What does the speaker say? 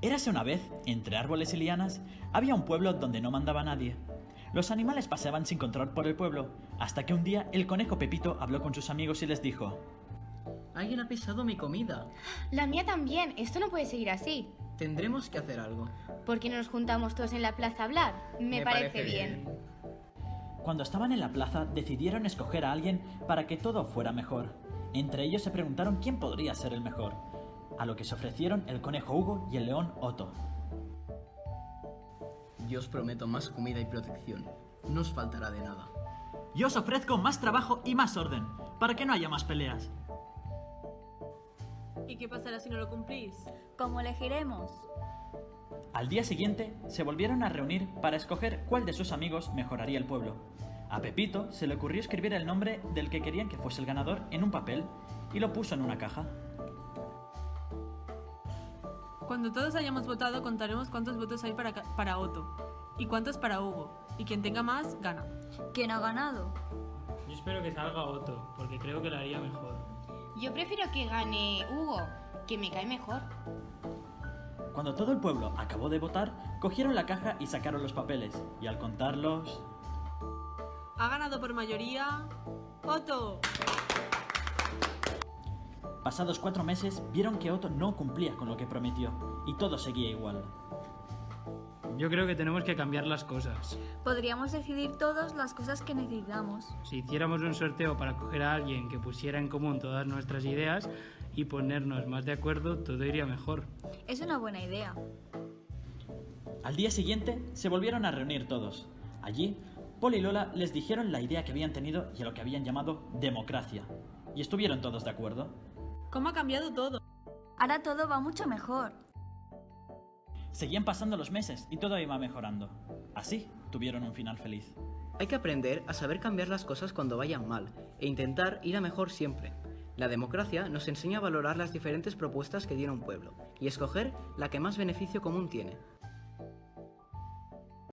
Érase una vez, entre árboles y lianas, había un pueblo donde no mandaba nadie. Los animales paseaban sin control por el pueblo, hasta que un día el conejo Pepito habló con sus amigos y les dijo: Alguien ha pisado mi comida. La mía también. Esto no puede seguir así. Tendremos que hacer algo. ¿Por qué no nos juntamos todos en la plaza a hablar? Me parece bien. Cuando estaban en la plaza, decidieron escoger a alguien para que todo fuera mejor. Entre ellos se preguntaron quién podría ser el mejor, a lo que se ofrecieron el conejo Hugo y el león Otto. Yo os prometo más comida y protección. No os faltará de nada. Yo os ofrezco más trabajo y más orden, para que no haya más peleas. ¿Y qué pasará si no lo cumplís? ¿Cómo elegiremos? Al día siguiente, se volvieron a reunir para escoger cuál de sus amigos mejoraría el pueblo. A Pepito se le ocurrió escribir el nombre del que querían que fuese el ganador en un papel y lo puso en una caja. Cuando todos hayamos votado, contaremos cuántos votos hay para Otto y cuántos para Hugo. Y quien tenga más, gana. ¿Quién ha ganado? Yo espero que salga Otto, porque creo que lo haría mejor. Yo prefiero que gane Hugo, que me cae mejor. Cuando todo el pueblo acabó de votar, cogieron la caja y sacaron los papeles, y al contarlos... Ha ganado por mayoría Otto. Pasados 4 meses, vieron que Otto no cumplía con lo que prometió, y todo seguía igual. Yo creo que tenemos que cambiar las cosas. Podríamos decidir todos las cosas que necesitamos. Si hiciéramos un sorteo para coger a alguien que pusiera en común todas nuestras ideas y ponernos más de acuerdo, todo iría mejor. Es una buena idea. Al día siguiente, se volvieron a reunir todos. Allí, Paul y Lola les dijeron la idea que habían tenido y a lo que habían llamado democracia. Y estuvieron todos de acuerdo. ¿Cómo ha cambiado todo? Ahora todo va mucho mejor. Seguían pasando los meses y todo iba mejorando. Así, tuvieron un final feliz. Hay que aprender a saber cambiar las cosas cuando vayan mal e intentar ir a mejor siempre. La democracia nos enseña a valorar las diferentes propuestas que tiene un pueblo y escoger la que más beneficio común tiene.